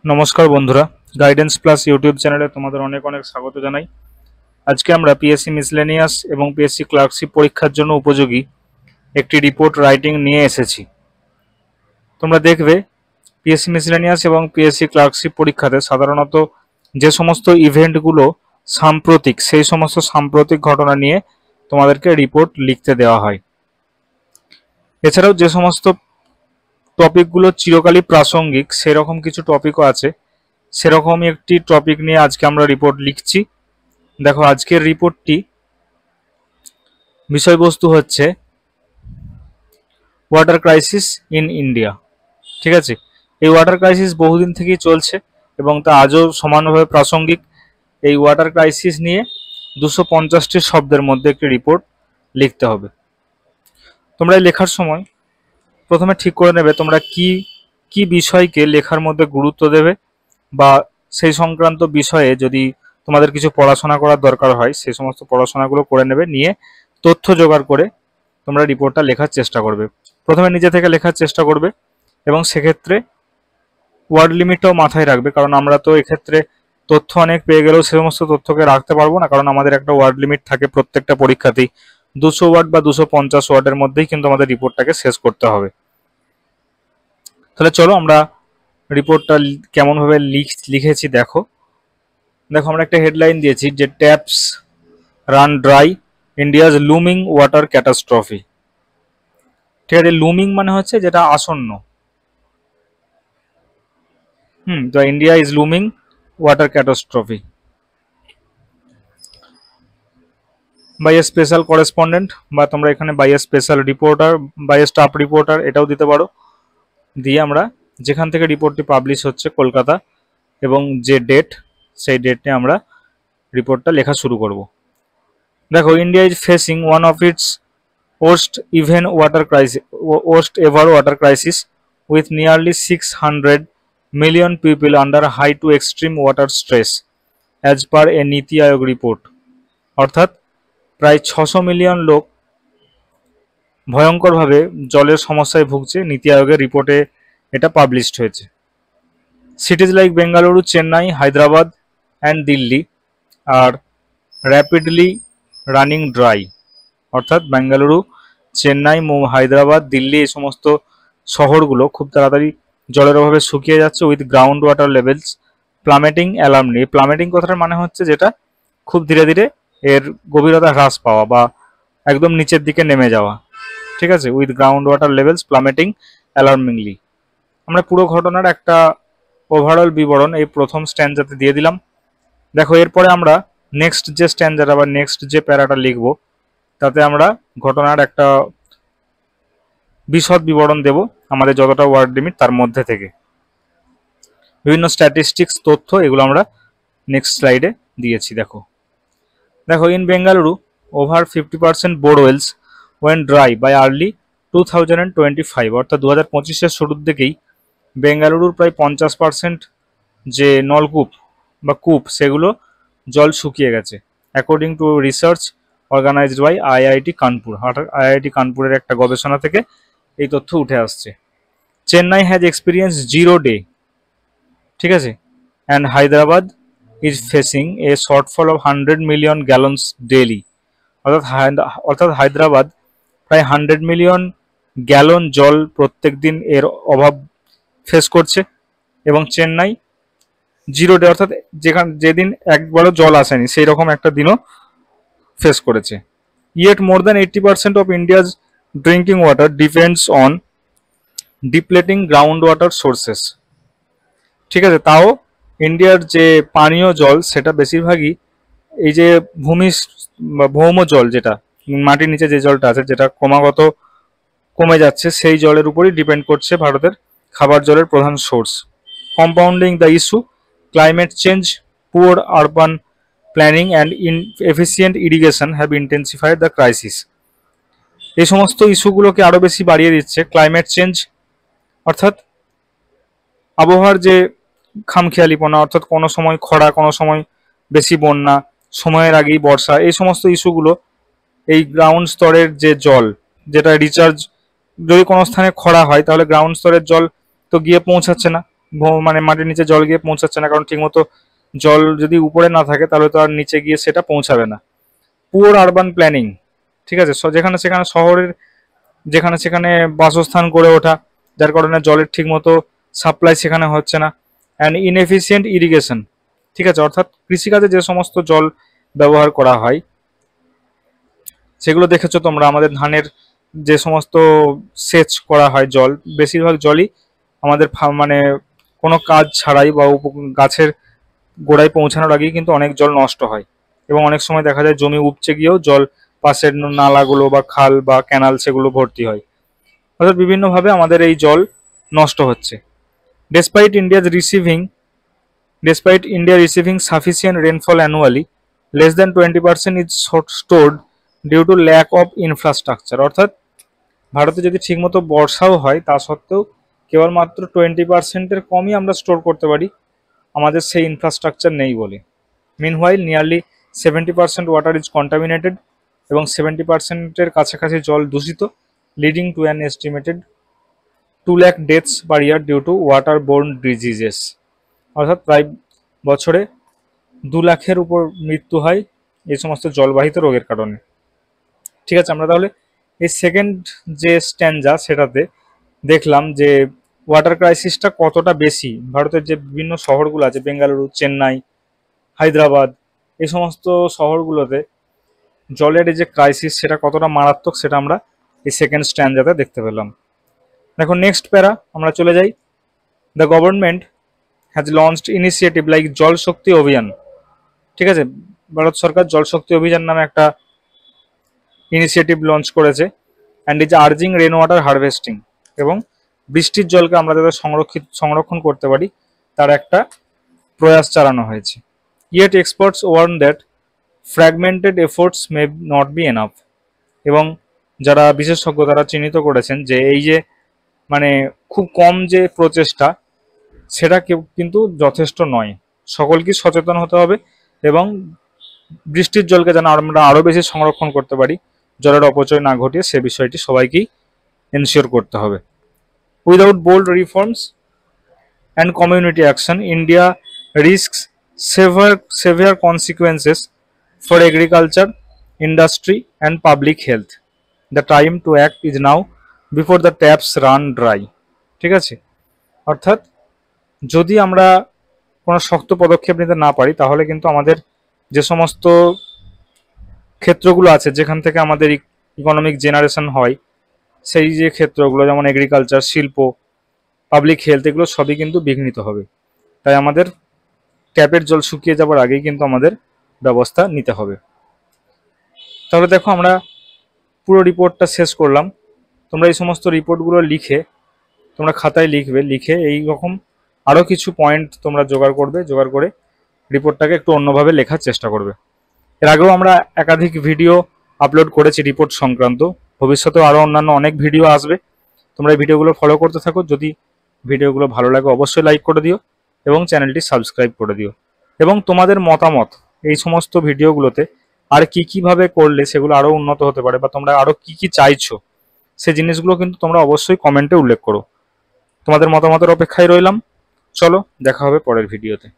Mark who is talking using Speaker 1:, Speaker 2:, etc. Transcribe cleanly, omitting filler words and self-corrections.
Speaker 1: নমস্কার বন্ধুরা, guidance plus YouTube চ্যানেলে তোমাদের অনেক অনেক স্বাগত জানাই। আজকে আমরা পিএসসি মিসলেনিয়াস এবং পিএসসি ক্লার্কশিপ পরীক্ষার জন্য উপযোগী একটি রিপোর্ট রাইটিং নিয়ে এসেছি। তোমরা দেখবে পিএসসি মিসলেনিয়াস এবং পিএসসি ক্লার্কশিপ পরীক্ষাতে সাধারণত যে সমস্ত ইভেন্টগুলো সাম্প্রতিক, সেই সমস্ত সাম্প্রতিক ঘটনা নিয়ে তোমাদেরকে রিপোর্ট লিখতে দেওয়া হয়। এছাড়াও যে সমস্ত টপিকগুলো চিরকালই প্রাসঙ্গিক সেরকম কিছু টপিকও আছে। সেরকমই একটি টপিক নিয়ে আজকে আমরা রিপোর্ট লিখছি। দেখো, আজকের রিপোর্টটি বিষয়বস্তু হচ্ছে ওয়াটার ক্রাইসিস ইন ইন্ডিয়া। ঠিক আছে, এই ওয়াটার ক্রাইসিস বহুদিন থেকেই চলছে এবং তা আজও সমানভাবে প্রাসঙ্গিক। এই ওয়াটার ক্রাইসিস নিয়ে 250টি শব্দের মধ্যে একটি রিপোর্ট লিখতে হবে। তোমরা এই লেখার সময় প্রথমে ঠিক করে নেবে তোমরা কি কি বিষয়কে লেখার মধ্যে গুরুত্ব দেবে, বা সেই সংক্রান্ত বিষয়ে যদি তোমাদের কিছু পড়াশোনা করার দরকার হয় সেই সমস্ত পড়াশোনাগুলো করে নেবে। নিয়ে তথ্য জোগাড় করে তোমরা রিপোর্টটা লেখার চেষ্টা করবে। প্রথমে নিজে থেকে লেখার চেষ্টা করবে এবং সেক্ষেত্রে ওয়ার্ড লিমিটটাও মাথায় রাখবে, কারণ আমরা তো এক্ষেত্রে তথ্য অনেক পেয়ে গেলেও সে সমস্ত তথ্যকে রাখতে পারবো না, কারণ আমাদের একটা ওয়ার্ড লিমিট থাকে প্রত্যেকটা পরীক্ষাতেই। 200 ওয়ার্ড বা 250 ওয়ার্ডের মধ্যেই কিন্তু আমাদের রিপোর্টটাকে শেষ করতে হবে। তাহলে চলো আমরা রিপোর্টটা কেমনভাবে লিখেছি দেখো। আমরা একটা হেডলাইন দিয়েছি যে taps run dry, India's looming water catastrophe. ঠিক আছে, লুমিং মানে হচ্ছে যেটা আসন্ন। তো India is looming water catastrophe by a special correspondent, বা তোমরা এখানে by a special reporter, by a staff reporter এটাও দিতে পারো। দিয়ে আমরা যেখান থেকে রিপোর্টটি পাবলিশ হচ্ছে কলকাতা এবং যে ডেট, সেই ডেটে আমরা রিপোর্টটা লেখা শুরু করব। দেখো, India is facing one of its worst ever water crisis with nearly 600 million people under high to extreme water stress as per a নীতি আয়োগ রিপোর্ট। অর্থাৎ প্রায় 600 মিলিয়ন লোক ভয়ঙ্করভাবে জলের সমস্যায় ভুগছে, নীতি আয়োগের রিপোর্টে এটা পাবলিশড হয়েছে। Cities like Bengaluru, Chennai, Hyderabad and Delhi are rapidly running dry. অর্থাৎ বেঙ্গালুরু, চেন্নাই, হায়দ্রাবাদ, দিল্লি এই সমস্ত শহরগুলো খুব তাড়াতাড়ি জলের অভাবে শুকিয়ে যাচ্ছে। With ground water levels plummeting alarm নিয়ে। প্লামেটিং কথাটার মানে হচ্ছে যেটা খুব ধীরে ধীরে এর গভীরতা হ্রাস পাওয়া বা একদম নিচের দিকে নেমে যাওয়া। ঠিক আছে, with ground water levels plummeting alarmingly. আমরা পুরো ঘটনার একটা ওভারঅল বিবরণ এই প্রথম স্ট্যান্ডাতে দিয়ে দিলাম। দেখো, এরপরে আমরা নেক্সট যে স্ট্যান্ডাটা বা নেক্সট যে প্যারাটা লিখবো তাতে আমরা ঘটনার একটা বিশদ বিবরণ দেব আমাদের যতটা ওয়ার্ড লিমিট তার মধ্যে থেকে। বিভিন্ন স্ট্যাটিস্টিক্স তথ্য এগুলো আমরা নেক্সট স্লাইডে দিয়েছি। দেখো, in Bengaluru over 50% borewells went dry by early 2025। অর্থাৎ 2025-এর শুরুর দিকেই বেঙ্গালুরুর প্রায় 50% যে নলকূপ বা কূপ সেগুলো জল শুকিয়ে গেছে, according to research organised by IIT Kanpur. IIT কানপুরের একটা গবেষণা থেকে এই তথ্য উঠে আসছে। চেন্নাই হ্যাজ এক্সপিরিয়েন্স 0 ডে, ঠিক আছে, and Hyderabad is facing a shortfall of 100 million gallons daily. অর্থাৎ হায়দ্রাবাদ প্রায় 100 মিলিয়ন গ্যালন জল প্রত্যেক দিন এর অভাব ফেস করছে, এবং চেন্নাই 0 ডে অর্থাৎ যেদিন একবারও জল আসেনি সেই রকম একটা দিনও ফেস করেছে। Yet more than 80% of India's drinking water depends on depleting groundwater sources. ঠিক আছে, তাও ইন্ডিয়ার যে পানীয় জল সেটা বেশিরভাগই এই যে ভৌম জল, যেটা মাটির নিচে যে জলটা আছে, যেটা ক্রমাগত কমে যাচ্ছে, সেই জলের উপরই ডিপেন্ড করছে ভারতের খাবার জলের প্রধান source. Compounding the issue, climate change, poor urban planning and inefficient irrigation have intensified the crisis. এই সমস্ত ইস্যুগুলোকে আরও বেশি বাড়িয়ে দিচ্ছে ক্লাইমেট চেঞ্জ, অর্থাৎ আবহাওয়ার যে খামখেয়ালিপনা, অর্থাৎ কোনো সময় খরা, কোনো সময় বেশি বন্যা, সময়ের আগেই বর্ষা, এই সমস্ত ইস্যুগুলো এই গ্রাউন্ড স্তরের যে জল, যেটা রিচার্জ, যদি কোনো স্থানে খরা হয় তাহলে গ্রাউন্ড স্তরের জল তো গিয়ে পৌঁছাচ্ছে না, মানে মাটির নিচে জল গিয়ে পৌঁছাচ্ছে না, কারণ ঠিকমতো জল যদি উপরে না থাকে তাহলে তো আর নিচে গিয়ে সেটা পৌঁছাবে না। পুয়ার আরবান প্ল্যানিং, ঠিক আছে, যেখানে সেখানে শহরের যেখানে সেখানে বাসস্থান গড়ে ওঠা, যার কারণে জলের ঠিকমতো সাপ্লাই সেখানে হচ্ছে না। অ্যান্ড ইনএফিসিয়েন্ট ইরিগেশন, ঠিক আছে, অর্থাৎ কৃষিকাজে যে সমস্ত জল ব্যবহার করা হয় সেগুলো দেখেছো তোমরা, আমাদের ধানের যে সমস্ত সেচ করা হয় জল, বেশিরভাগ জলই আমাদের মানে কোনো কাজ ছাড়াই বা গাছের গোড়ায় পৌঁছানোর আগেই কিন্তু অনেক জল নষ্ট হয়, এবং অনেক সময় দেখা যায় জমি উপচে গিয়েও জল পাশের নালাগুলো বা খাল বা ক্যানাল সেগুলো ভর্তি হয়। অর্থাৎ বিভিন্নভাবে আমাদের এই জল নষ্ট হচ্ছে। Despite India receiving Despite India receiving sufficient rainfall annually, less than 20% is stored due to lack of infrastructure, অর্থাৎ ভারতে যদি ঠিকমতো বর্ষাও হয় তা সত্ত্বেও কেবলমাত্র 20%-এর কমই আমরা স্টোর করতে পারি, আমাদের সেই ইনফ্রাস্ট্রাকচার নেই বলে। মিনহোয়াইল নিয়ারলি 70% ওয়াটার ইজ কন্টামিনেটেড, এবং 70%-এর কাছাকাছি জল দূষিত, leading to an estimated 2 lakh deaths per year due to waterborne diseases, অর্থাৎ প্রায় বছরে 2 লাখের উপর মৃত্যু হয় এই সমস্ত জলবাহিত রোগের কারণে। ঠিক আছে, আমরা তাহলে এই সেকেন্ড যে স্ট্যান্ডা সেটাতে দেখলাম যে ওয়াটার ক্রাইসিসটা কতটা বেশি। ভারতের যে বিভিন্ন শহরগুলো আছে, বেঙ্গালুরু, চেন্নাই, হায়দ্রাবাদ, এই সমস্ত শহরগুলোতে জলের এই যে ক্রাইসিস সেটা কতটা মারাত্মক সেটা আমরা এই সেকেন্ড স্ট্যান্ডাতে দেখতে পেলাম। দেখো নেক্সট প্যারা আমরা চলে যাই। The government has launched initiative like জল শক্তি অভিযান, ঠিক আছে, ভারত সরকার জল শক্তি অভিযান নামে একটা ইনিশিয়েটিভ লঞ্চ করেছে, and is urging rain water harvesting, এবং বৃষ্টির জলকে আমরা যাতে সংরক্ষণ করতে পারি তার একটা প্রয়াস চালানো হয়েছে। Yet experts warn that fragmented efforts may not be enough, এবং যারা বিশেষজ্ঞ তারা চিহ্নিত করেছেন যে এই যে মানে খুব কম যে প্রচেষ্টা সেটা কিন্তু যথেষ্ট নয়, সকলকে সচেতন হতে হবে, এবং বৃষ্টির জলকে যেন আমরা আরও বেশি সংরক্ষণ করতে পারি, জলের অপচয় না ঘটিয়ে সে বিষয়টি সবাইকেই এনশিওর করতে হবে। Without bold reforms and community action, India risks severe consequences for agriculture, industry and public health. The time to act is now before the taps run dry, ঠিক আছে, অর্থাৎ যদি আমরা কোনো শক্ত পদক্ষেপ নিতে না পারি তাহলে কিন্তু আমাদের যে সমস্ত ক্ষেত্রগুলো আছে যেখান থেকে আমাদের ইকোনমিক জেনারেশন হয় সেই যে ক্ষেত্রগুলো যেমন এগ্রিকালচার, শিল্প, পাবলিক হেলথ, এগুলো সবই কিন্তু বিঘ্নিত হবে। তাই আমাদের ট্যাপের জল শুকিয়ে যাবার আগেই কিন্তু আমাদের ব্যবস্থা নিতে হবে। তাহলে দেখো আমরা পুরো রিপোর্টটা শেষ করলাম। তোমরা এই সমস্ত রিপোর্টগুলো লিখে তোমরা খাতায় লিখবে, লিখে এই রকম আরও কিছু পয়েন্ট তোমরা জোগাড় করে রিপোর্টটাকে একটু অন্যভাবে লেখার চেষ্টা করবে। এর আগেও আমরা একাধিক ভিডিও আপলোড করেছি রিপোর্ট সংক্রান্ত, ভবিষ্যতেও আরও অন্যান্য অনেক ভিডিও আসবে। তোমরা এই ভিডিওগুলো ফলো করতে থাকো। যদি ভিডিওগুলো ভালো লাগে অবশ্যই লাইক করে দিও এবং চ্যানেলটি সাবস্ক্রাইব করে দিও, এবং তোমাদের মতামত এই সমস্ত ভিডিওগুলোতে আর কীভাবে করলে সেগুলো আরও উন্নত হতে পারে বা তোমরা আরও কী চাইছো সেই জিনিসগুলো কিন্তু তোমরা অবশ্যই কমেন্টে উল্লেখ করো। তোমাদের মতামতের অপেক্ষায় রইলাম। চলো দেখা হবে পরের ভিডিওতে।